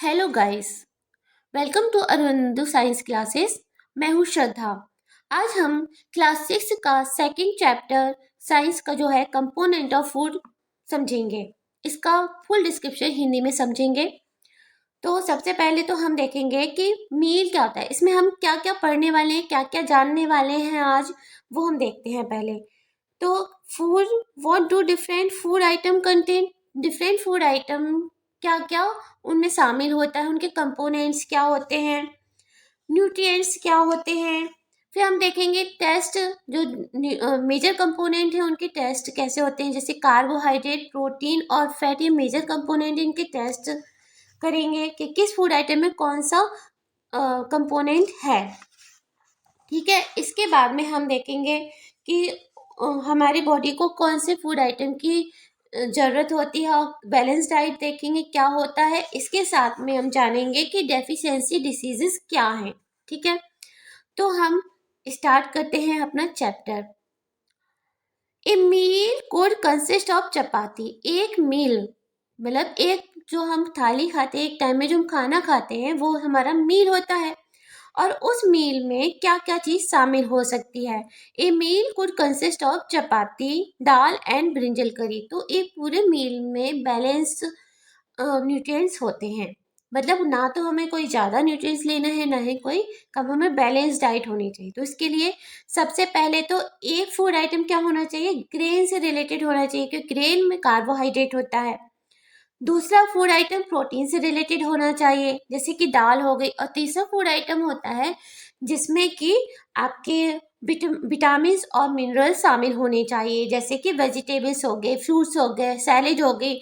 Hello guys, welcome to Aurobindo science classes. मैं हूँ श्रद्धा। आज हम क्लास 6 का सेकंड चैप्टर साइंस का जो है कंपोनेंट ऑफ फूड समझेंगे। इसका फुल डिस्क्रिप्शन हिंदी में समझेंगे। तो सबसे पहले तो हम देखेंगे कि मील क्या होता है, इसमें हम क्या क्या पढ़ने वाले हैं, क्या क्या जानने वाले हैं आज, वो हम देखते हैं पहले। तो food, what do different food atom contain? Different food item क्या क्या उनमें शामिल होता है, उनके कंपोनेंट्स क्या होते हैं, न्यूट्रिएंट्स क्या होते हैं। फिर हम देखेंगे टेस्ट, जो मेजर कंपोनेंट है उनके टेस्ट कैसे होते हैं, जैसे कार्बोहाइड्रेट, प्रोटीन और फैट। ये मेजर कंपोनेंट, इनके टेस्ट करेंगे कि किस फूड आइटम में कौन सा कंपोनेंट है। ठीक है, इसके बाद में हम देखेंगे कि हमारी बॉडी को कौन से फूड आइटम की ज़रूरत होती है। बैलेंस डाइट देखेंगे क्या होता है। इसके साथ में हम जानेंगे कि डेफिशिएंसी डिसीजेस क्या हैं। ठीक है, तो हम स्टार्ट करते हैं अपना chapter. A meal could consist of chapati. एक मील मतलब एक जो हम थाली खाते हैं, एक टाइम में जो हम खाना खाते हैं, वो हमारा मील होता है। और उस मील में क्या क्या चीज़ शामिल हो सकती है। A meal could consist of chapati, dal and brinjal curry. तो एक पूरे मील में बैलेंस न्यूट्रिएंट्स होते हैं। मतलब ना तो हमें कोई ज़्यादा न्यूट्रिएंट्स लेना है, ना ही कोई कम। हमें बैलेंस डाइट होनी चाहिए। तो इसके लिए सबसे पहले तो एक फूड आइटम क्या होना चाहिए, ग्रेन से रिलेटेड होना चाहिए, क्योंकि ग्रेन में कार्बोहाइड्रेट होता है। दूसरा फूड आइटम प्रोटीन से रिलेटेड होना चाहिए, जैसे कि दाल हो गई। और तीसरा फूड आइटम होता है जिसमें कि आपके विटामिन और मिनरल्स शामिल होने चाहिए, जैसे कि वेजिटेबल्स हो गए, फ्रूट्स हो गए, सैलेड हो गई।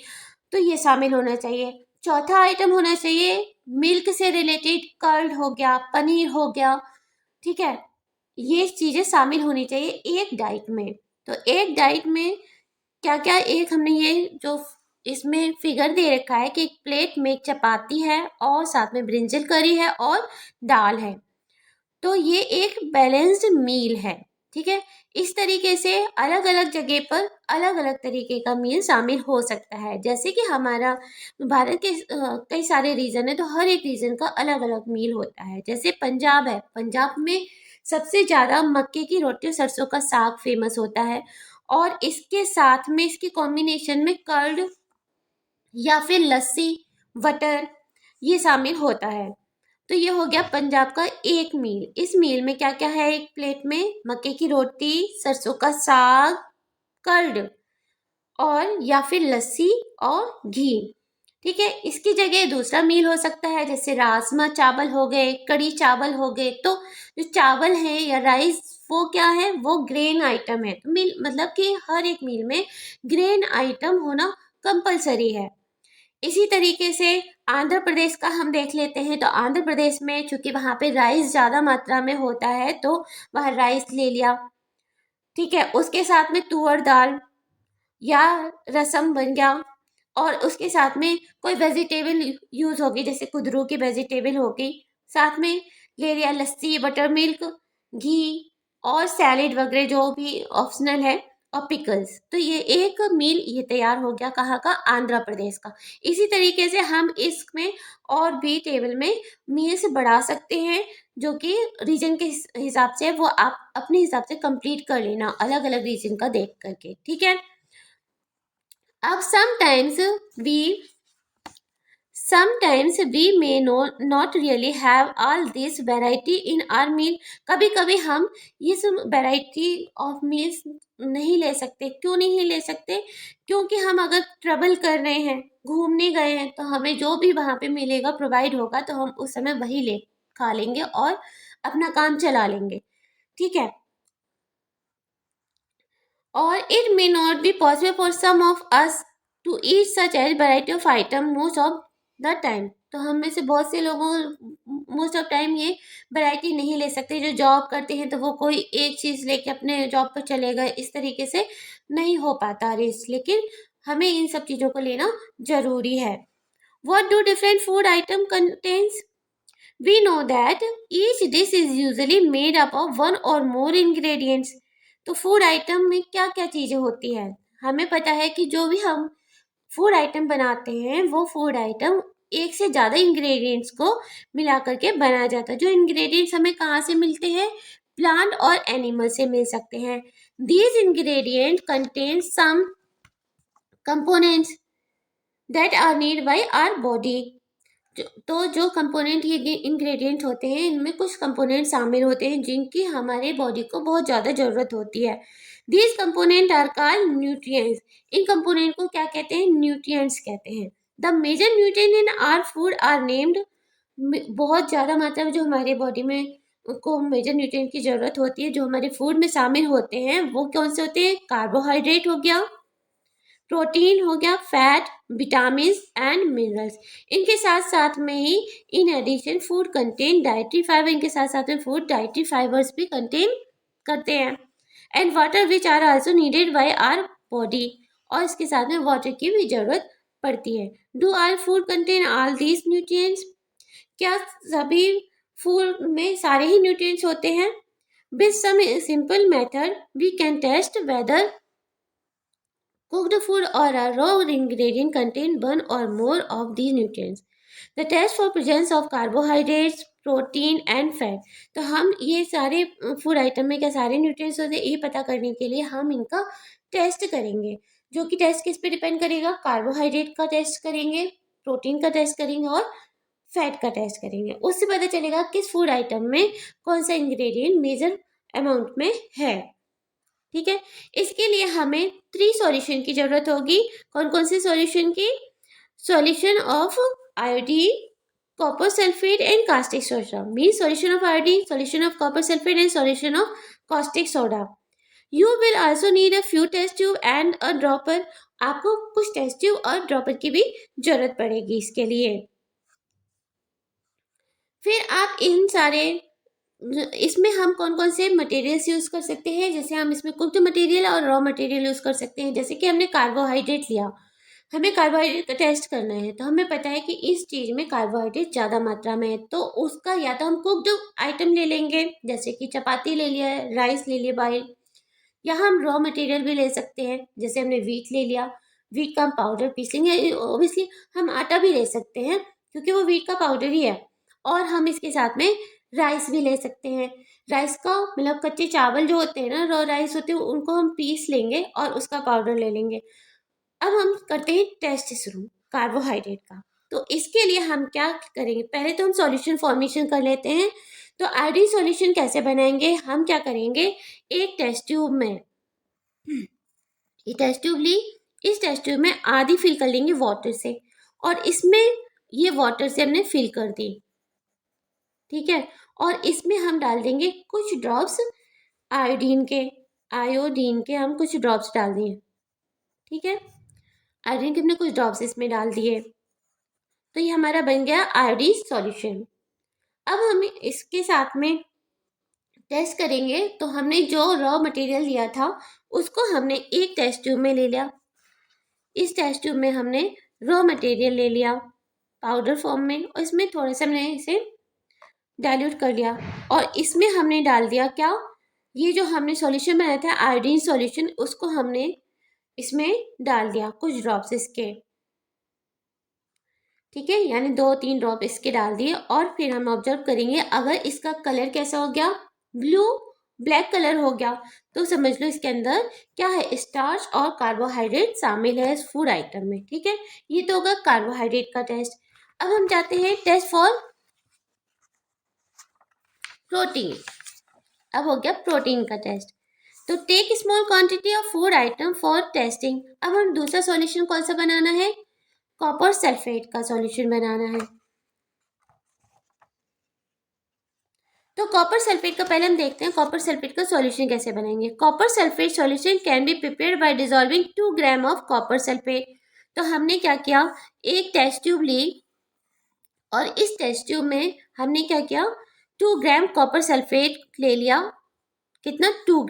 तो ये शामिल होना चाहिए। चौथा आइटम होना चाहिए मिल्क से रिलेटेड, कर्ड हो गया, पनीर हो गया। ठीक है, ये चीज़ें शामिल होनी चाहिए एक डाइट में। तो एक डाइट में क्या क्या, एक हमने ये जो इसमें फिगर दे रखा है कि एक प्लेट में एक चपाती है और साथ में ब्रिंजल करी है और दाल है। तो ये एक बैलेंस्ड मील है। ठीक है, इस तरीके से अलग अलग जगह पर अलग अलग तरीके का मील शामिल हो सकता है। जैसे कि हमारा भारत के कई सारे रीजन है, तो हर एक रीजन का अलग अलग मील होता है। जैसे पंजाब है, पंजाब में सबसे ज़्यादा मक्के की रोटी और सरसों का साग फेमस होता है। और इसके साथ में इसके कॉम्बिनेशन में कर्ड या फिर लस्सी, बटर, ये शामिल होता है। तो ये हो गया पंजाब का एक मील। इस मील में क्या क्या है, एक प्लेट में मक्के की रोटी, सरसों का साग, कर्ड और या फिर लस्सी और घी। ठीक है, इसकी जगह दूसरा मील हो सकता है, जैसे राजमा चावल हो गए, कड़ी चावल हो गए। तो जो चावल है या राइस, वो क्या है, वो ग्रेन आइटम है। तो मील मतलब कि हर एक मील में ग्रेन आइटम होना कंपलसरी है। इसी तरीके से आंध्र प्रदेश का हम देख लेते हैं। तो आंध्र प्रदेश में चूंकि वहाँ पे राइस ज़्यादा मात्रा में होता है, तो वहाँ राइस ले लिया। ठीक है, उसके साथ में तुअर दाल या रसम बन गया। और उसके साथ में कोई वेजिटेबल यूज होगी, जैसे कुदरू की वेजिटेबल होगी। साथ में ले लिया लस्सी, बटर मिल्क, घी और सैलेड वगैरह जो भी ऑप्शनल है, और पिकल्स। तो ये एक मील ये तैयार हो गया, कहाँ का, आंध्र प्रदेश का। इसी तरीके से हम इसमें और भी टेबल में मील्स बढ़ा सकते हैं, जो कि रीजन के हिसाब से वो आप अपने हिसाब से कंप्लीट कर लेना, अलग अलग रीजन का देख करके। ठीक है, अब we sometimes we may not really have all this variety in our meal। कभी कभी हम ये सब वैरायटी ऑफ मील्स नहीं ले सकते। क्यों नहीं ले सकते, क्योंकि हम अगर ट्रेवल कर रहे हैं, घूमने गए हैं, तो हमें जो भी वहाँ पे मिलेगा, प्रोवाइड होगा, तो हम उस समय वही ले खा लेंगे और अपना काम चला लेंगे। ठीक है, or it may not be possible for some of us to eat such a variety of item most of the time। तो हम में से बहुत से लोगों मोस्ट ऑफ टाइम ये वैरायटी नहीं ले सकते। जो जॉब करते हैं तो वो कोई एक चीज़ लेके अपने जॉब पर चले गए, इस तरीके से नहीं हो पाता रेस्ट। लेकिन हमें इन सब चीज़ों को लेना ज़रूरी है। What do different food item contains? We know that each dish is usually made up of one or more ingredients। तो फूड आइटम में क्या क्या चीज़ें होती है, हमें पता है कि जो भी हम फूड आइटम बनाते हैं, वो फूड आइटम एक से ज़्यादा इंग्रेडिएंट्स को मिला करके बनाया जाता है। जो इंग्रेडिएंट्स हमें कहाँ से मिलते हैं? प्लांट और एनिमल से मिल सकते हैं। These ingredient contain some components that are need by our body. तो जो कंपोनेंट ये इंग्रेडिएंट होते हैं, इनमें कुछ कंपोनेंट शामिल होते हैं जिनकी हमारे बॉडी को बहुत ज़्यादा ज़रूरत होती है। These component are called nutrients. इन कंपोनेंट को क्या कहते हैं? न्यूट्रिएंट्स कहते हैं। The major nutrient in our food are named. बहुत ज़्यादा मात्रा में जो हमारे बॉडी में को मेजर न्यूट्रिएंट की ज़रूरत होती है, जो हमारे फूड में शामिल होते हैं, वो कौन से होते हैं? कार्बोहाइड्रेट हो गया, प्रोटीन हो गया, फैट, विटामिन एंड मिनरल्स। इनके साथ साथ में ही in addition food contain dietary fibre. इनके साथ साथ में फूड डाइटरी फाइबर्स भी कंटेन करते हैं। And water which are also needed by our body. और इसके साथ में वाटर की भी जरूरत पड़ती है। Do our food contain all these nutrients? क्या सभी फूड में सारे ही न्यूट्रिएंट्स होते हैं? With some simple method we can test whether cooked food or a raw ingredient contain one or more of these nutrients. The test for presence of carbohydrates, protein and fat. तो हम ये सारे food item में क्या सारे nutrients होते हैं, ये पता करने के लिए हम इनका टेस्ट करेंगे। जो कि टेस्ट किस पे डिपेंड करेगा? कार्बोहाइड्रेट का टेस्ट करेंगे, प्रोटीन का टेस्ट करेंगे और फैट का टेस्ट करेंगे। उससे पता चलेगा किस फूड आइटम में कौन सा इंग्रेडिएंट मेजर अमाउंट में है। ठीक है, इसके लिए हमें 3 सॉल्यूशन की जरूरत होगी। कौन कौन से सॉल्यूशन की? Solution of iodine, copper sulphate and caustic soda. Mean solution of iodine, solution of copper sulphate and solution of caustic soda. You will also need a few test tube and a dropper. आपको कुछ test tube और dropper की भी जरूरत पड़ेगी इसके लिए। फिर आप इन सारे इसमें हम कौन कौन से मटेरियल्स यूज़ कर सकते हैं? जैसे हम इसमें कुक्ड मटेरियल और रॉ मटेरियल यूज़ कर सकते हैं। जैसे कि हमने कार्बोहाइड्रेट लिया, हमें कार्बोहाइड्रेट का टेस्ट करना है, तो हमें पता है कि इस चीज़ में कार्बोहाइड्रेट ज़्यादा मात्रा में है, तो उसका या तो हम कुक्ड आइटम ले लेंगे, जैसे कि चपाती ले लिया, राइस ले लिया बाइल, या हम रॉ मटेरियल भी ले सकते हैं। जैसे हमने वीट ले लिया, वीट का हम पाउडर पीस लेंगे। ऑब्वियसली हम आटा भी ले सकते हैं क्योंकि वो वीट का पाउडर ही है। और हम इसके साथ में राइस भी ले सकते हैं। राइस का मतलब कच्चे चावल जो होते हैं ना, रॉ राइस होते हैं, उनको हम पीस लेंगे और उसका पाउडर ले लेंगे। अब हम करते हैं टेस्ट शुरू कार्बोहाइड्रेट का। तो इसके लिए हम क्या करेंगे? पहले तो हम सॉल्यूशन फॉर्मेशन कर लेते हैं। तो आयोडीन सॉल्यूशन कैसे बनाएंगे? हम क्या करेंगे? एक टेस्ट ट्यूब में ये टेस्ट ट्यूब ली, इस टेस्ट ट्यूब में आधी फिल कर लेंगे वाटर से, और इसमें ये वाटर से हमने फिल कर दी। ठीक है, और इसमें हम डाल देंगे कुछ ड्रॉप्स आयोडीन के हम कुछ ड्रॉप्स डाल दिए। ठीक है, आयोडीन के हमने कुछ ड्रॉप्स इसमें डाल दिए, तो ये हमारा बन गया आयोडीन सॉल्यूशन। अब हम इसके साथ में टेस्ट करेंगे। तो हमने जो रॉ मटेरियल लिया था उसको हमने एक टेस्ट ट्यूब में ले लिया। इस टेस्ट ट्यूब में हमने रॉ मटेरियल ले लिया पाउडर फॉर्म में, और इसमें थोड़ा सा हमने इसे डाइल्यूट कर लिया, और इसमें हमने डाल दिया क्या? ये जो हमने सॉल्यूशन बनाया था आयोडीन सॉल्यूशन, उसको हमने इसमें डाल दिया कुछ ड्रॉप्स इसके। ठीक है, यानी 2-3 ड्रॉप इसके डाल दिए, और फिर हम ऑब्जर्व करेंगे अगर इसका कलर कैसा हो गया, ब्लू ब्लैक कलर हो गया, तो समझ लो इसके अंदर क्या है? स्टार्च और कार्बोहाइड्रेट शामिल है इस फूड आइटम में। ठीक है, ये तो होगा कार्बोहाइड्रेट का टेस्ट। अब हम जाते हैं टेस्ट फॉर प्रोटीन। अब हो गया प्रोटीन का टेस्ट। तो take small quantity of food item for testing. अब हम दूसरा सॉल्यूशन कौन सा बनाना है? कॉपर सल्फेट का सॉल्यूशन बनाना है। तो कॉपर सल्फेट का पहले हम देखते हैं कॉपर सल्फेट का सॉल्यूशन कैसे बनाएंगे। Copper sulphate solution can be prepared by dissolving 2 gram of copper sulphate. तो हमने क्या किया? एक टेस्ट ट्यूब ली, और इस टेस्ट ट्यूब में हमने क्या किया? 2 ग्राम कॉपर सल्फेट ले लिया। कितना? 2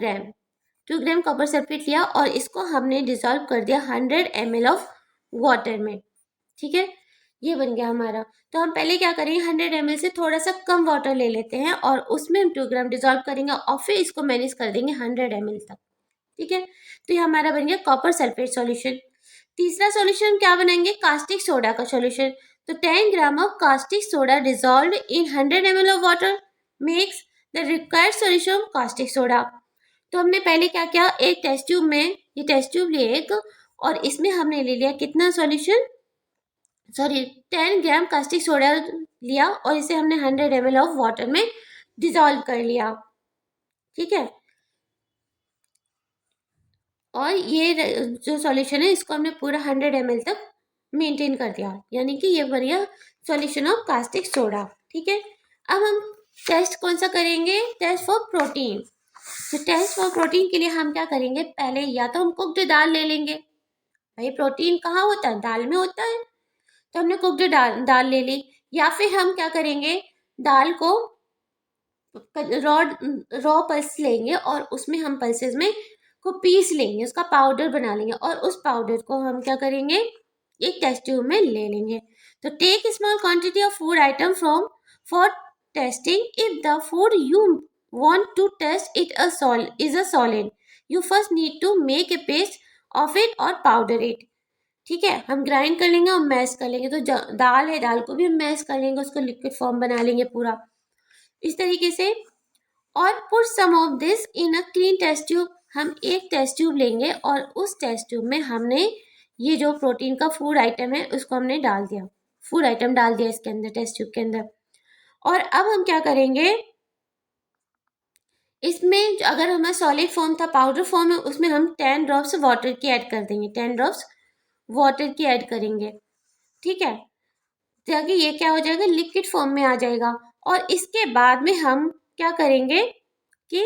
ग्राम कॉपर सल्फेट लिया, और इसको हमने डिसॉल्व कर दिया 100 ml ऑफ वाटर में। ठीक है, ये बन गया हमारा। तो हम पहले क्या करेंगे? 100 ml से थोड़ा सा कम वाटर ले लेते हैं, और उसमें हम 2 ग्राम डिसॉल्व करेंगे, और फिर इसको मैनेज कर देंगे 100 ml तक। ठीक है, तो ये हमारा बन गया कॉपर सल्फेट सॉल्यूशन। तीसरा सॉल्यूशन क्या बनाएंगे? कास्टिक सोडा का सॉल्यूशन। तो 10 gram of caustic soda dissolve in 100 ml of water makes the required solution of caustic soda. तो हमने पहले क्या किया, एक टेस्ट ट्यूब में, ये टेस्ट ट्यूब लिए एक, और इसमें हमने ले लिया कितना सॉल्यूशन, सॉरी 10 ग्राम कास्टिक सोडा लिया और इसे हमने 100 ml ऑफ वाटर में डिजॉल्व कर लिया। ठीक है, और ये जो सॉल्यूशन है इसको हमने पूरा 100 ml तक मेंटेन कर दिया, यानी कि ये बन गया सॉल्यूशन ऑफ कास्टिक सोडा। ठीक है, अब हम टेस्ट कौन सा करेंगे, टेस्ट फॉर प्रोटीन। तो टेस्ट फॉर प्रोटीन के लिए हम क्या करेंगे, पहले या तो हम कुक्ड दाल ले लेंगे, भाई प्रोटीन कहाँ होता है, दाल में होता है, तो हमने कुक्ड दाल ले ली, या फिर हम क्या करेंगे, दाल को रॉ पल्स लेंगे और उसमें हम पल्सेस में को पीस लेंगे, उसका पाउडर बना लेंगे और उस पाउडर को हम क्या करेंगे, एक टेस्ट ट्यूब में ले लेंगे। तो take small quantity of food item from for testing. If the food you want to test it is a solid, you first need to make a paste of it or powder it। ठीक है, हम grind कर लेंगे और mash कर लेंगे। तो दाल है, दाल को भी हम मैश कर लेंगे, उसको लिक्विड फॉर्म बना लेंगे पूरा इस तरीके से। और put some of this in a clean test tube, हम एक टेस्ट ट्यूब लेंगे और उस टेस्ट ट्यूब में हमने ये जो प्रोटीन का फूड आइटम है उसको हमने डाल दिया, फूड आइटम डाल दिया इसके अंदर, टेस्ट ट्यूब के अंदर। और अब हम क्या करेंगे, इसमें अगर हमारा सॉलिड फॉर्म था, पाउडर फॉर्म है, उसमें हम 10 ड्रॉप्स वाटर की ऐड कर देंगे, 10 ड्रॉप्स वाटर की ऐड करेंगे। ठीक है, ताकि ये क्या हो जाएगा, लिक्विड फॉर्म में आ जाएगा। और इसके बाद में हम क्या करेंगे कि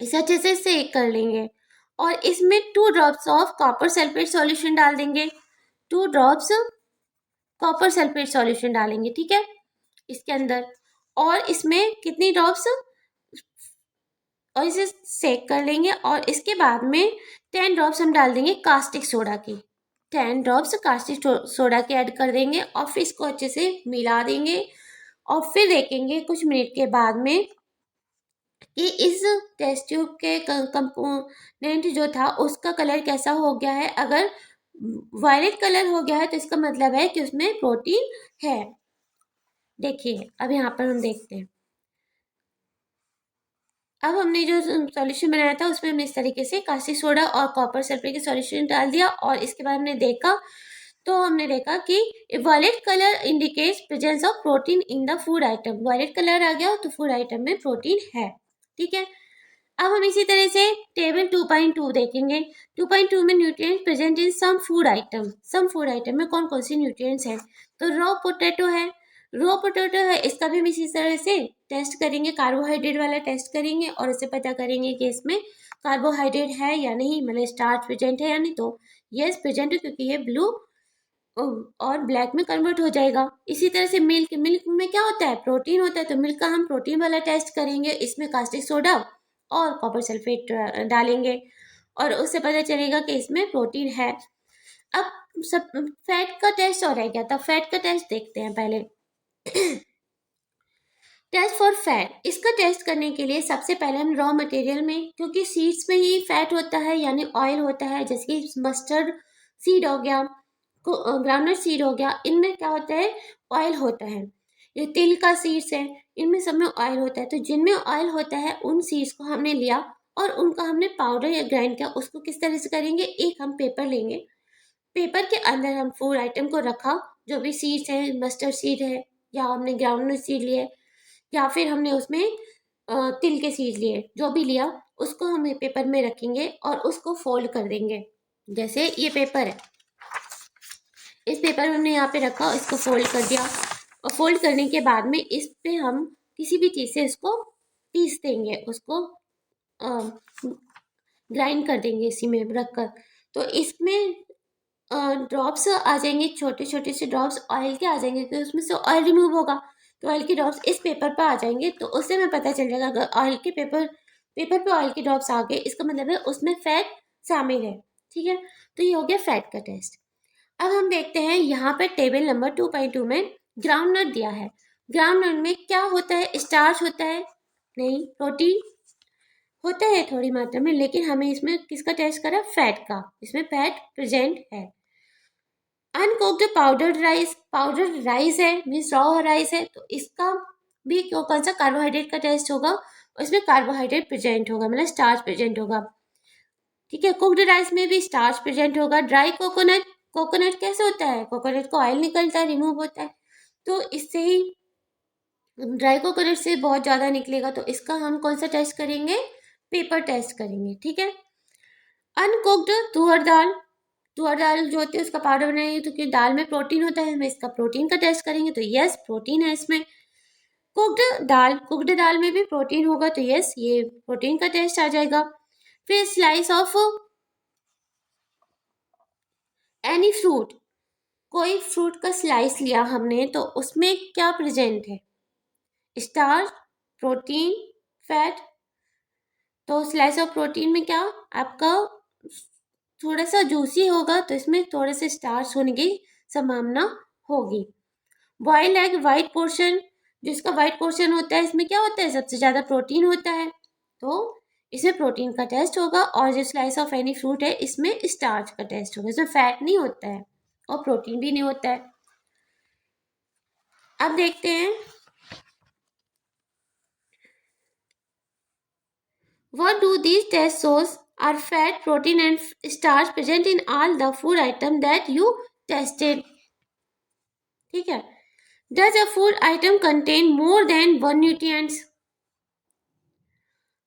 इसे अच्छे से सेक कर लेंगे और इसमें 2 drops of copper sulphate solution डाल देंगे, 2 ड्रॉप्स कॉपर सल्फेट सॉल्यूशन डालेंगे। ठीक है, इसके अंदर, और इसमें कितनी ड्रॉप्स, और इसे सेक कर लेंगे और इसके बाद में 10 ड्रॉप्स हम डाल देंगे कास्टिक सोडा की, 10 ड्रॉप्स कास्टिक सोडा के ऐड कर देंगे और फिर इसको अच्छे से मिला देंगे। और फिर देखेंगे कुछ मिनट के बाद में कि इस टेस्ट ट्यूब के कंपोनेंट जो था उसका कलर कैसा हो गया है। अगर वायलेट कलर हो गया है तो इसका मतलब है कि उसमें प्रोटीन है। देखिए अब यहाँ पर हम देखते हैं, अब हमने जो सॉल्यूशन बनाया था उसमें हमने इस तरीके से कास्टिक सोडा और कॉपर सल्फेट के सॉल्यूशन डाल दिया और इसके बाद हमने देखा, तो हमने देखा कि violet colour indicates presence of protein in the food item, violet colour आ गया तो फूड आइटम में प्रोटीन है। ठीक है, अब हम इसी तरह से टेबल 2.2 देखेंगे। 2.2 में nutrients present in some food item, some food item में कौन कौन सी न्यूट्रिएंट्स हैं, तो रॉ पोटैटो है, रॉ पोटैटो है, इसका भी हम इसी तरह से टेस्ट करेंगे, कार्बोहाइड्रेट वाला टेस्ट करेंगे और इसे पता करेंगे कि इसमें कार्बोहाइड्रेट है या नहीं, मतलब स्टार्च प्रेजेंट है या नहीं, तो यस प्रेजेंट है क्योंकि ये ब्लू और ब्लैक में कन्वर्ट हो जाएगा। इसी तरह से मिल्क, मिल्क में क्या होता है, प्रोटीन होता है, तो मिल्क का हम प्रोटीन वाला टेस्ट करेंगे, इसमें कास्टिक सोडा और कॉपर सल्फेट डालेंगे और उससे पता चलेगा कि इसमें प्रोटीन है। अब सब फैट का टेस्ट और रह गया था, फैट का टेस्ट देखते हैं पहले। टेस्ट फॉर फैट, इसका टेस्ट करने के लिए सबसे पहले हम रॉ मटेरियल में, क्योंकि सीड्स में ही फैट होता है यानी ऑयल होता है, जैसे कि मस्टर्ड सीड हो गया, ग्राउंडनट सीड हो गया, इनमें क्या होता है, ऑयल होता है। ये तिल का सीड्स है, इनमें सब में ऑयल होता है। तो जिनमें ऑयल होता है उन सीड्स को हमने लिया और उनका हमने पाउडर या ग्राइंड किया। उसको किस तरह से करेंगे, एक हम पेपर लेंगे, पेपर के अंदर हम फूड आइटम को रखा, जो भी सीड्स है, मस्टर्ड सीड है या हमने ग्राउंडनट सीड लिए या फिर हमने उसमें तिल के सीड लिए, जो भी लिया उसको हम पेपर में रखेंगे और उसको फोल्ड कर देंगे। जैसे ये पेपर है, इस पेपर में हमने यहाँ पे रखा, इसको फोल्ड कर दिया और फोल्ड करने के बाद में इस पे हम किसी भी चीज़ से इसको पीस देंगे, उसको ग्राइंड कर देंगे इसी में रख कर। तो इसमें ड्रॉप्स आ जाएंगे, छोटे छोटे से ड्रॉप्स ऑयल के आ जाएंगे, तो उसमें से ऑयल रिमूव होगा, तो ऑयल के ड्रॉप्स इस पेपर पर आ जाएंगे। तो उससे हमें पता चल जाएगा अगर ऑयल के पेपर पे ऑयल के ड्रॉप्स आ गए, इसका मतलब है उसमें फैट शामिल है। ठीक है, तो ये हो गया फैट का टेस्ट। अब हम देखते हैं यहाँ पर टेबल नंबर 2.2 में ग्राउंडनट दिया है। ग्राउंडनट में क्या होता है, स्टार्च होता है नहीं, प्रोटीन होता है थोड़ी मात्रा में, लेकिन हमें इसमें किसका टेस्ट करा, फैट का, इसमें फैट प्रेजेंट है। अनकुक्ड पाउडर्ड राइस है, मीन्स रॉ राइस है, तो इसका भी कौन सा कार्बोहाइड्रेट का टेस्ट होगा, उसमें कार्बोहाइड्रेट प्रेजेंट होगा, मतलब स्टार्च प्रेजेंट होगा। ठीक है, कुक्ड राइस में भी स्टार्च प्रेजेंट होगा। ड्राई कोकोनट, कोकोनट कैसे होता है, कोकोनट को ऑयल निकलता है, रिमूव होता है, तो इससे ही ड्राई कोकोनट से बहुत ज़्यादा निकलेगा, तो इसका हम कौन सा टेस्ट करेंगे, पेपर टेस्ट करेंगे। ठीक है, अनकुक्ड तुअर दाल जो होती है उसका पाउडर बनाएंगे, तो क्योंकि दाल में प्रोटीन होता है, हम इसका प्रोटीन का टेस्ट करेंगे, तो यस प्रोटीन है इसमें। कुक्ड दाल में भी प्रोटीन होगा, तो यस ये प्रोटीन का टेस्ट आ जाएगा। फिर स्लाइस ऑफ एनी फ्रूट, कोई फ्रूट का स्लाइस लिया हमने, तो उसमें क्या प्रेजेंट है, स्टार्च, प्रोटीन, फैट। तो स्लाइस ऑफ प्रोटीन में क्या आपका थोड़ा सा जूसी होगा, तो इसमें थोड़े से स्टार्च होने की संभावना होगी। बॉइल्ड एग वाइट पोर्शन, जिसका वाइट पोर्शन होता है, इसमें क्या होता है, सबसे ज़्यादा प्रोटीन होता है, तो इसमें प्रोटीन का टेस्ट होगा। और जो स्लाइस ऑफ एनी फ्रूट है, इसमें स्टार्च का टेस्ट होगा, इसमें फैट नहीं होता है और प्रोटीन भी नहीं होता है। अब देखते हैं what do these tests shows are fat, protein and starch present in all the food item that you tested. ठीक है, does a food item contain more than one nutrients?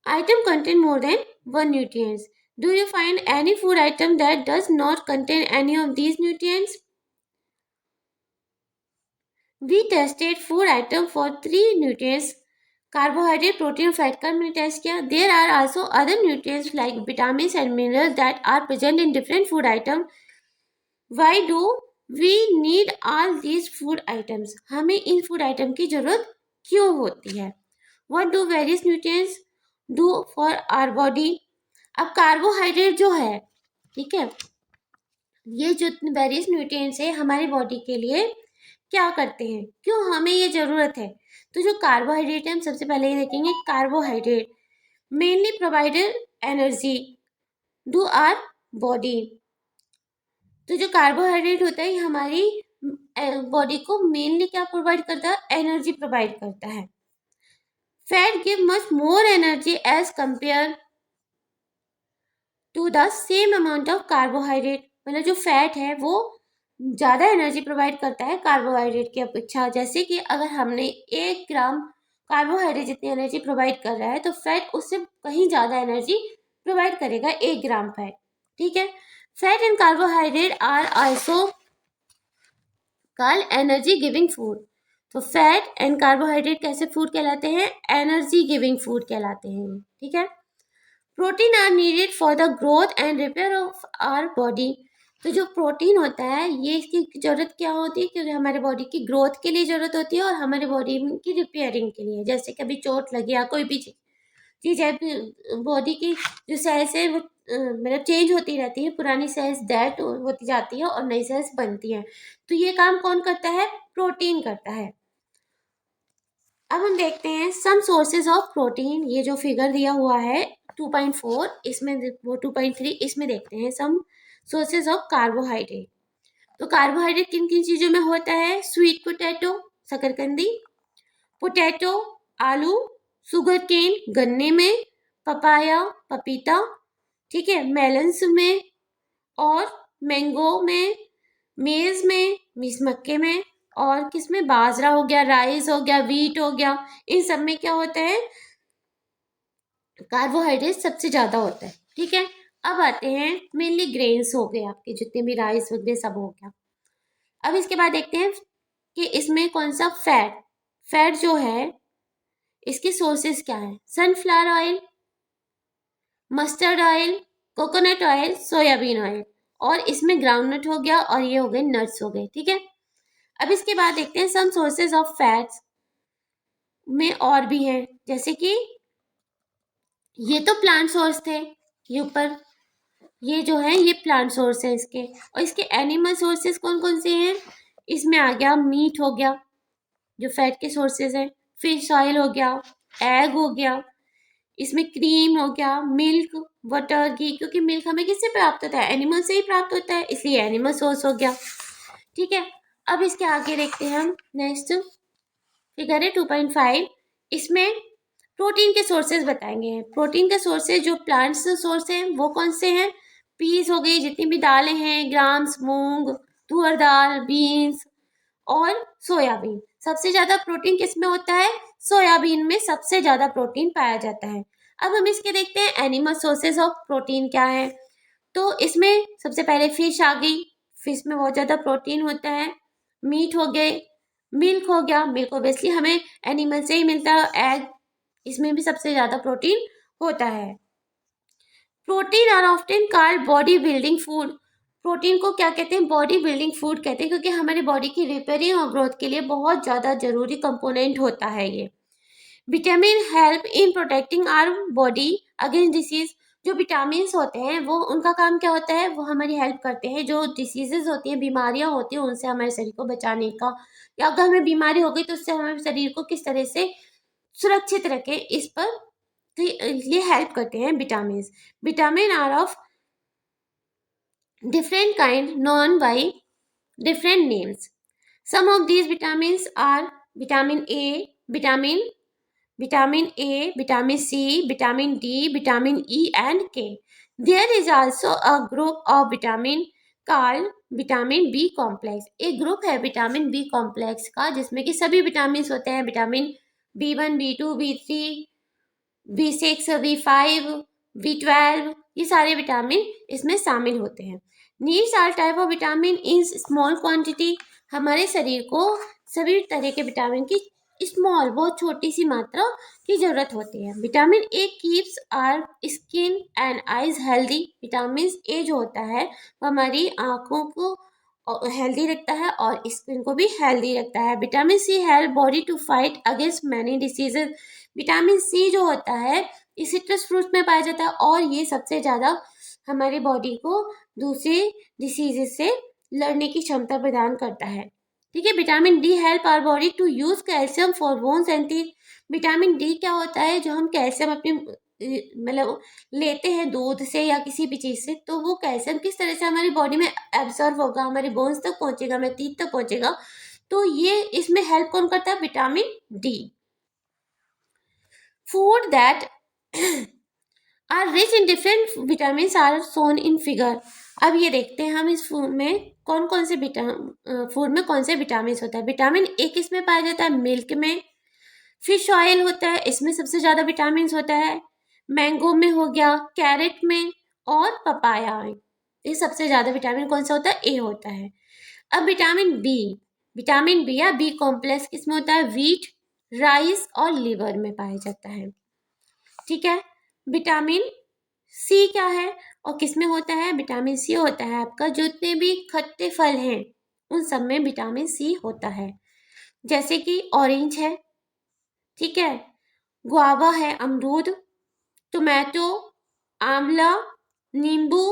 Item contain more than one nutrients. Do you find any food item that does not contain any of these nutrients? We tested food item for 3 nutrients, carbohydrate, protein, fat का हमने test किया. There are also other nutrients like vitamins and minerals that are present in different food items. Why do we need all these food items? हमें इन food item की जरूरत क्यों होती है? What do various nutrients do for our body? अब carbohydrate जो है, ठीक है, ये जो वेरियस न्यूट्रिएंट्स है हमारी बॉडी के लिए क्या करते हैं, क्यों हमें ये जरूरत है। तो जो कार्बोहाइड्रेट है, हम सबसे पहले ये देखेंगे, carbohydrate mainly provided energy to our body. तो जो कार्बोहाइड्रेट होता है, हमारी बॉडी को मेनली क्या प्रोवाइड करता है, एनर्जी प्रोवाइड करता है। Fat give much more energy as compared to the same amount of carbohydrate, मतलब जो फैट है वो ज़्यादा एनर्जी प्रोवाइड करता है कार्बोहाइड्रेट की अपेक्षा। जैसे कि अगर हमने 1 ग्राम कार्बोहाइड्रेट जितनी एनर्जी प्रोवाइड कर रहा है, तो फैट उससे कहीं ज़्यादा एनर्जी प्रोवाइड करेगा, 1 ग्राम फैट। ठीक है, fat and carbohydrate are also called energy giving food. तो फैट एंड कार्बोहाइड्रेट कैसे फूड कहलाते हैं, एनर्जी गिविंग फूड कहलाते हैं। ठीक है, protein are needed for the growth and repair of our body. तो जो प्रोटीन होता है, ये इसकी जरूरत क्या होती है, क्योंकि हमारे बॉडी की ग्रोथ के लिए जरूरत होती है और हमारे बॉडी की रिपेयरिंग के लिए। जैसे कभी चोट लगी या कोई भी चीज है, बॉडी की जो सेल्स है वो मतलब चेंज होती रहती है, पुरानी सेल्स डेड होती जाती है और नई सेल्स बनती हैं, तो ये काम कौन करता है, प्रोटीन करता है। अब हम देखते हैं सम सोर्सेज ऑफ प्रोटीन, ये जो फिगर दिया हुआ है 2.4, इसमें वो 2.3, इसमें देखते हैं सम सोर्सेज ऑफ कार्बोहाइड्रेट। तो कार्बोहाइड्रेट किन किन चीज़ों में होता है, स्वीट पोटैटो शकरकंदी, पोटैटो आलू, शुगर केन गन्ने में, पपाया पपीता, ठीक है, मेलन्स में, और मैंगो में, मेज में मीस मक्के में, और किसमें, बाजरा हो गया, राइस हो गया, व्हीट हो गया, इन सब में क्या होता है, कार्बोहाइड्रेट सबसे ज्यादा होता है। ठीक है, अब आते हैं मेनली ग्रेन्स हो गए आपके जितने भी राइस वगैरह सब हो गया। अब इसके बाद देखते हैं कि इसमें कौन सा फैट जो है इसके सोर्सेस क्या है, sunflower oil, mustard oil, coconut oil, soybean oil, और इसमें ग्राउंडनट हो गया और ये हो गए नट्स हो गए। ठीक है, अब इसके बाद देखते हैं सम सोर्सेज ऑफ फैट्स में और भी हैं, जैसे कि ये तो प्लांट सोर्स थे, ये ऊपर ये जो है ये प्लांट सोर्स है इसके, और इसके एनिमल सोर्सेज कौन कौन से हैं, इसमें आ गया मीट हो गया जो फैट के सोर्सेज हैं, फिश ऑयल हो गया, एग हो गया, इसमें क्रीम हो गया, मिल्क, बटर, घी, क्योंकि मिल्क हमें किससे प्राप्त होता है, एनिमल से ही प्राप्त होता है, इसलिए एनिमल सोर्स हो गया। ठीक है, अब इसके आगे देखते हैं हम। नेक्स्ट फिगर है 2.5। इसमें प्रोटीन के सोर्सेज बताएंगे। प्रोटीन के सोर्सेज जो प्लांट्स सोर्स हैं वो कौन से हैं? पीस हो गई, जितनी भी दालें हैं, ग्राम्स, मूंग, तुअर दाल, बीन्स और सोयाबीन। सबसे ज्यादा प्रोटीन किस में होता है? सोयाबीन में सबसे ज्यादा प्रोटीन पाया जाता है। अब हम इसके देखते हैं एनिमल सोर्सेज ऑफ प्रोटीन क्या है। तो इसमें सबसे पहले फिश आ गई, फिश में बहुत ज्यादा प्रोटीन होता है। मीट हो गए, मिल्क हो गया, मिल्क ऑब्वियसली हमें एनिमल से ही मिलता है। एग, इसमें भी सबसे ज्यादा प्रोटीन होता है। Protein are often called body building food. Protein को क्या कहते हैं? बॉडी बिल्डिंग फूड कहते हैं, क्योंकि हमारी बॉडी की रिपेयरिंग और ग्रोथ के लिए बहुत ज्यादा जरूरी कंपोनेंट होता है ये। Vitamin help in protecting our body against disease. जो विटामिन होते हैं वो उनका काम क्या होता है? वो हमारी हेल्प करते हैं, जो डिसीजेज होती हैं, बीमारियां होती हैं, उनसे हमारे शरीर को बचाने का, या अगर हमें बीमारी हो गई तो उससे हमारे शरीर को किस तरह से सुरक्षित रखें, इस पर ये हेल्प करते हैं vitamin. Vitamin are of different kind known by different names. Some of these vitamins are vitamin A, vitamin C, vitamin D, vitamin E and K. There is also a group of vitamin called vitamin B complex. एक group है vitamin B complex का जिसमें कि सभी vitamin होते हैं। Vitamin B1, B2, B3, B6, B5, B12, ये सारे विटामिन इसमें शामिल होते हैं। Needs are type of vitamin in small quantity. हमारे शरीर को सभी तरह के विटामिन की स्मॉल, बहुत छोटी सी मात्रा की जरूरत होती है। Vitamin A keeps our skin and eyes healthy. Vitamin A जो होता है वो हमारी आंखों को हेल्दी रखता है और स्किन को भी हेल्दी रखता है। Vitamin C help body to fight against many diseases. Vitamin C जो होता है ये सिट्रस फ्रूट में पाया जाता है और ये सबसे ज़्यादा हमारी बॉडी को दूसरे डिसीजेस से लड़ने की क्षमता प्रदान करता है। ठीक है, vitamin D help our body to use calcium for bones and teeth. Vitamin D क्या होता है? जो हम कैल्शियम अपनी मतलब लेते हैं दूध से या किसी भी चीज से, तो वो कैल्शियम किस तरह से हमारी बॉडी में एब्सॉर्ब होगा, हमारी बोन्स तक पहुंचेगा, हमारे टीथ तक पहुंचेगा। तो ये इसमें हेल्प कौन करता है? Vitamin D. Food that are rich in different vitamin are shown in figure. अब ये देखते हैं हम इस फूड में कौन कौन से फूड में कौन से विटामिन होता है। विटामिन ए किस में पाया जाता है? मिल्क में। फिश ऑयल होता है, इसमें सबसे ज्यादा विटामिन होता है। मैंगो में हो गया, कैरेट में और पपाया में। ये सबसे ज्यादा विटामिन कौन सा होता है? ए होता है। अब विटामिन बी या बी कॉम्प्लेक्स किसमें होता है? व्हीट, राइस और लिवर में पाया जाता है। ठीक है, विटामिन सी क्या है और किसमें होता है? विटामिन सी होता है आपका जितने भी खट्टे फल हैं उन सब में विटामिन सी होता है। जैसे कि ऑरेंज है, ठीक है, गुआवा है, अमरूद, टोमेटो, आंवला, नींबू,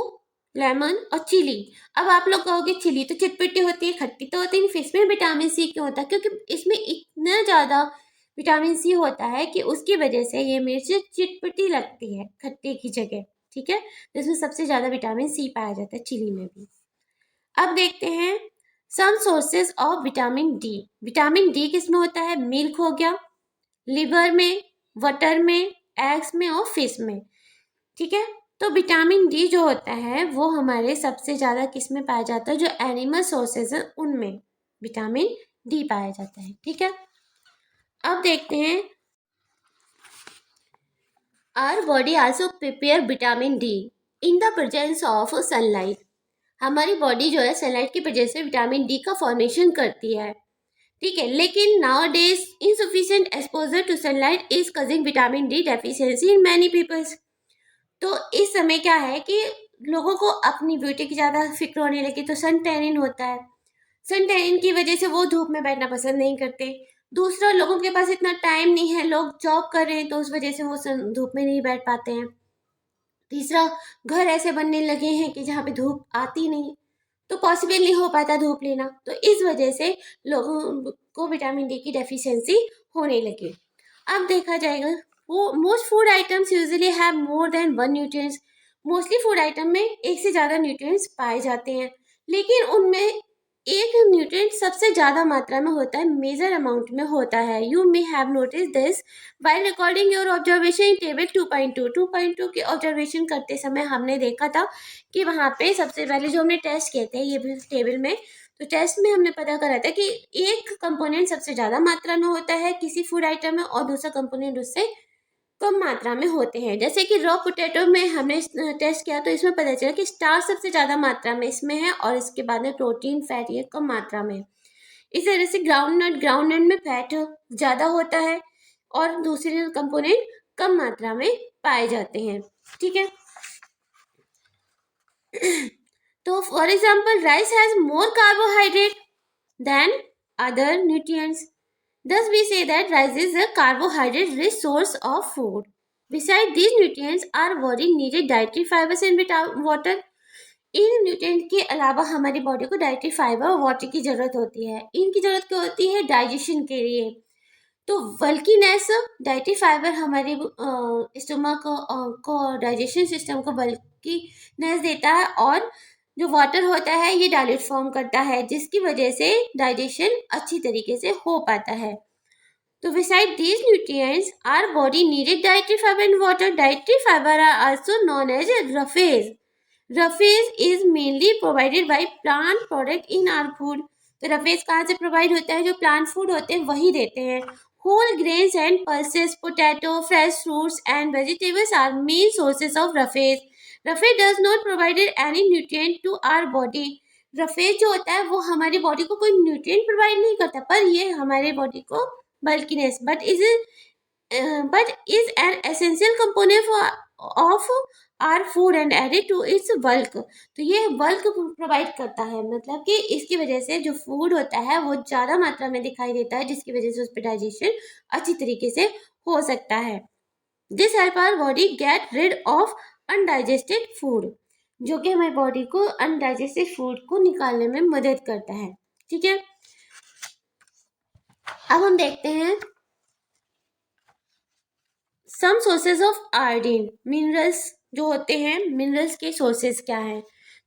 लेमन और चिली। अब आप लोग कहोगे चिली तो चटपटी होती है, खट्टी तो होती है, फिर इसमें विटामिन सी क्यों होता है? क्योंकि इसमें इतना ज़्यादा विटामिन सी होता है कि उसकी वजह से ये मिर्च चटपटी लगती है खट्टे की जगह। ठीक है, इसमें सबसे ज़्यादा विटामिन सी पाया जाता है चिली में भी। अब देखते हैं some sources of vitamin D. Vitamin D किस में होता है? मिल्क हो गया, लिवर में, वाटर में, एग्स में और फिश में। ठीक है, तो विटामिन डी जो होता है वो हमारे सबसे ज़्यादा किस में पाया जाता है? जो एनिमल सोर्सेज हैं उनमें विटामिन डी पाया जाता है। ठीक है, अब देखते हैं our body also prepare vitamin D in the presence of sunlight. हमारी बॉडी जो है सनलाइट की वजह से विटामिन डी का फॉर्मेशन करती है। ठीक है, लेकिन nowadays insufficient exposure to sunlight is causing vitamin D deficiency in many peoples. तो इस समय क्या है कि लोगों को अपनी ब्यूटी की ज़्यादा फिक्र होने लगी, तो सन टैनिन होता है। सन टैनिन की वजह से वो धूप में बैठना पसंद नहीं करते। दूसरा, लोगों के पास इतना टाइम नहीं है, लोग जॉब कर रहे हैं तो उस वजह से वो धूप में नहीं बैठ पाते हैं। तीसरा, घर ऐसे बनने लगे हैं कि जहाँ पे धूप आती नहीं, तो पॉसिबल नहीं हो पाता धूप लेना, तो इस वजह से लोगों को विटामिन डी की डेफिशिएंसी होने लगी। अब देखा जाएगा वो most food items usually have more than one nutrients. Mostly food item में एक से ज़्यादा न्यूट्रिएंट्स पाए जाते हैं, लेकिन उनमें एक न्यूट्रिएंट सबसे ज्यादा मात्रा में होता है, मेजर अमाउंट में होता है। You may have notice this while recording your observation in table 2.2 की ऑब्जर्वेशन करते समय हमने देखा था कि वहां पे सबसे पहले जो हमने टेस्ट किए थे ये भी टेबल में, तो टेस्ट में हमने पता करा था कि एक कंपोनेंट सबसे ज्यादा मात्रा में होता है किसी फूड आइटम में और दूसरा कंपोनेंट उससे कम मात्रा में होते हैं। जैसे कि रॉ पोटैटो में हमने टेस्ट किया तो इसमें पता चला कि स्टार्च सबसे ज्यादा मात्रा में इसमें है और इसके बाद में प्रोटीन फैट ये कम मात्रा में। इस तरह से ग्राउंडनट में फैट ज्यादा होता है और दूसरे कंपोनेंट कम मात्रा में पाए जाते हैं। ठीक है, तो for example rice has more carbohydrate than other nutrients. Thus, we say that rice is a carbohydrate-rich source of food. Besides, these nutrients are body needed dietary fibers and water. In nutrient के अलावा हमारी body को dietary fibre और water की जरूरत होती है। इनकी जरूरत क्यों होती है? डाइजेशन के लिए। तो बल्कीनेस, डाइटरी फाइबर हमारे स्टमक को डाइजेशन सिस्टम को बल्कीनेस देता है और जो वाटर होता है ये डाइल्यूट फॉर्म करता है जिसकी वजह से डाइजेशन अच्छी तरीके से हो पाता है। So beside these nutrients, our body needed dietary fiber and water. Dietary fiber are also known as roughage. Roughage is mainly provided by plant product in our food. तो roughage कहाँ से provide होता है? जो plant food होते हैं वही देते हैं। Whole grains and pulses, potato, fresh fruits and vegetables are main sources of roughage. Roughage does not provide any nutrient to our body. Roughage जो होता है वो हमारी बॉडी को कोई न्यूट्रिएंट प्रोवाइड नहीं करता पर ये हमारे बॉडी को bulkiness but is an essential component of our food and added to its bulk। तो ये बल्क प्रोवाइड करता है, मतलब कि इसकी वजह से जो फूड होता है वो ज़्यादा मात्रा में दिखाई देता है जिसकी वजह से उस पर डाइजेशन अच्छी तरीके से हो सकता है। This help our body get rid of undigested food, जो कि हमारी बॉडी को अनडाइजेस्टेड फूड को निकालने में मदद करता है। ठीक है, अब हम देखते हैं some sources of iodine. Minerals जो होते हैं, मिनरल्स के सोर्सेज क्या हैं?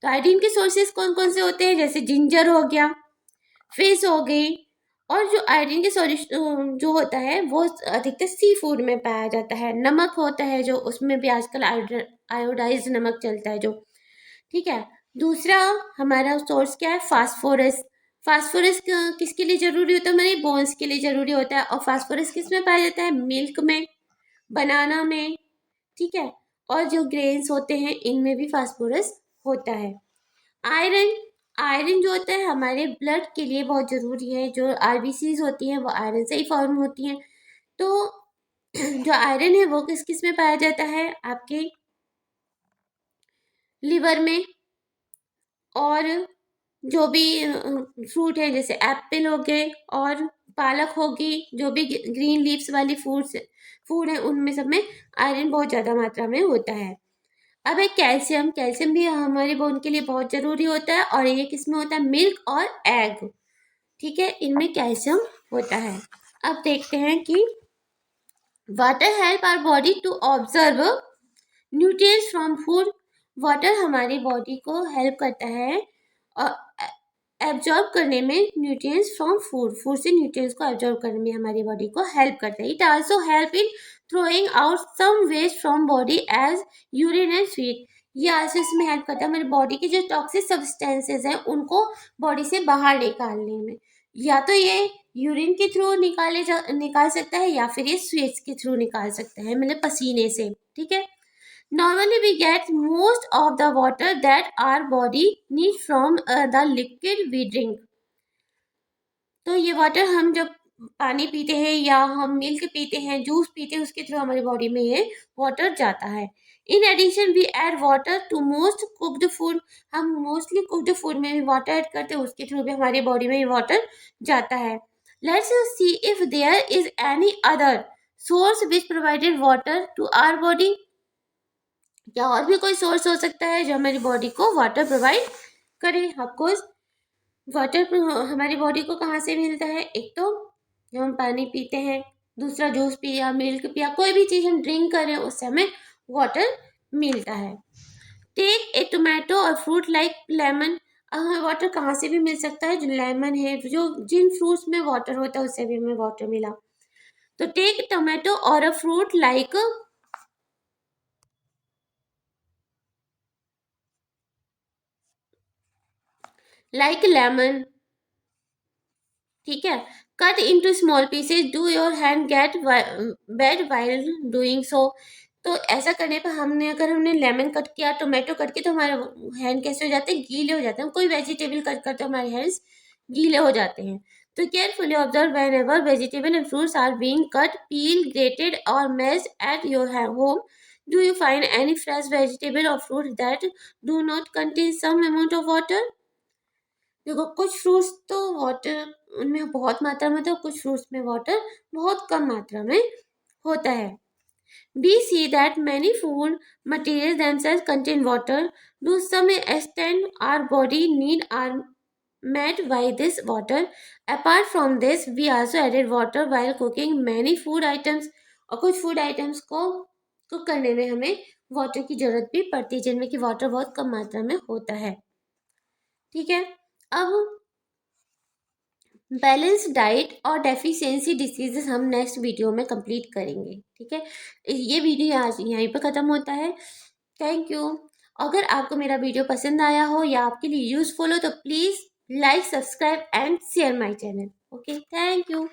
तो आयोडीन के सोर्सेज कौन कौन से होते हैं? जैसे जिंजर हो गया, फिश हो गई, और जो आयोडीन के सोल्यूशन जो होता है वो अधिकतर सी फूड में पाया जाता है। नमक होता है जो, उसमें भी आजकल आयोडाइज्ड नमक चलता है जो। ठीक है, दूसरा हमारा सोर्स क्या है? फास्फोरस। फास्फोरस किसके लिए जरूरी होता है? हमारे बोन्स के लिए जरूरी होता है। और फास्फोरस किस में पाया जाता है? मिल्क में, बनाना में। ठीक है, और जो ग्रेन्स होते हैं इनमें भी फास्फोरस होता है। आयरन, आयरन जो होता है हमारे ब्लड के लिए बहुत जरूरी है। जो आरबीसीज होती हैं वो आयरन से ही फॉर्म होती हैं। तो जो आयरन है वो किस किस में पाया जाता है? आपके लिवर में, और जो भी फ्रूट है जैसे एप्पल हो गए और पालक होगी, जो भी ग्रीन लीव्स वाली फूड है उनमें सब में आयरन बहुत ज़्यादा मात्रा में होता है। अब है कैल्शियम। कैल्शियम भी हमारी बोन के लिए बहुत ज़रूरी होता है और ये किस में होता है? मिल्क और एग। ठीक है, इनमें कैल्शियम होता है। अब देखते हैं कि water help our body to observe nutrients from food. Water हमारी बॉडी को हेल्प करता है और एब्जॉर्ब करने में न्यूट्रिएंट्स फ्रॉम फूड, फूड से न्यूट्रिएंट्स को एब्जॉर्ब करने में हमारी बॉडी को हेल्प करता है। It also help in throwing out some waste from body as urine and sweat. ये आल्सो इसमें हेल्प करता है हमारी बॉडी की जो टॉक्सिक सब्सटेंसेज हैं उनको बॉडी से बाहर निकालने में। या तो ये यूरिन के थ्रू निकाल सकता है या फिर ये स्वेट्स के थ्रू निकाल सकता है, मतलब पसीने से। ठीक है, normally we get most of the water that our body needs from the liquid we drink। तो ये वाटर हम जब पानी पीते हैं या हम मिल्क पीते हैं, जूस पीते हैं, उसके थ्रू हमारी बॉडी में ये वाटर जाता है। In addition we add water to most cooked food. हम मोस्टली कुक्ड फूड में भी वाटर ऐड करते हैं, उसके थ्रू भी हमारी बॉडी में ये वाटर जाता है। Let's see if there is any other source which provided water to our body. क्या और भी कोई सोर्स हो सकता है जो हमारी बॉडी को वाटर प्रोवाइड करे? ऑफकोर्स वाटर हमारी बॉडी को कहाँ से मिलता है? एक तो जब हम पानी पीते हैं, दूसरा जूस पिया, मिल्क पिया, कोई भी चीज़ हम ड्रिंक करें उससे हमें वाटर मिलता है। टेक ए टोमेटो और फ्रूट लाइक लेमन। हमें वाटर कहाँ से भी मिल सकता है, जो लेमन है, जो जिन फ्रूट्स में वाटर होता है उससे भी हमें वाटर मिला। तो टेक टोमेटो और अ फ्रूट लाइक लेमन, ठीक है, cut into small pieces, do your hand get wet while doing so. तो ऐसा करने पर अगर हमने लेमन कट किया, टोमेटो कट किया, तो हमारे हैंड कैसे हो जाते हैं, गीले हो जाते हैं। कोई वेजिटेबल कट करते हमारे हैंड्स गीले हो जाते हैं। तो carefully observe whenever vegetable and fruits are being cut, peel, grated और mashed at your home, do you find any fresh vegetable और fruit that do not contain some amount of water. देखो, कुछ fruits तो water उनमें बहुत मात्रा में, तो कुछ फ्रूट्स में वाटर बहुत कम मात्रा में होता है। We see that many food materials themselves contain water. To some extent, our body need are met by this water. Apart from this, we also added water while cooking many food items. और कुछ food items को cook करने में हमें water की जरूरत भी पड़ती है, जिनमें कि वाटर बहुत कम मात्रा में होता है। ठीक है, अब बैलेंस डाइट और डेफिशिएंसी डिसीजेस हम नेक्स्ट वीडियो में कंप्लीट करेंगे। ठीक है, ये वीडियो आज यहीं पर ख़त्म होता है। Thank you. अगर आपको मेरा वीडियो पसंद आया हो या आपके लिए यूजफुल हो तो please like, subscribe and share my channel. Okay, thank you.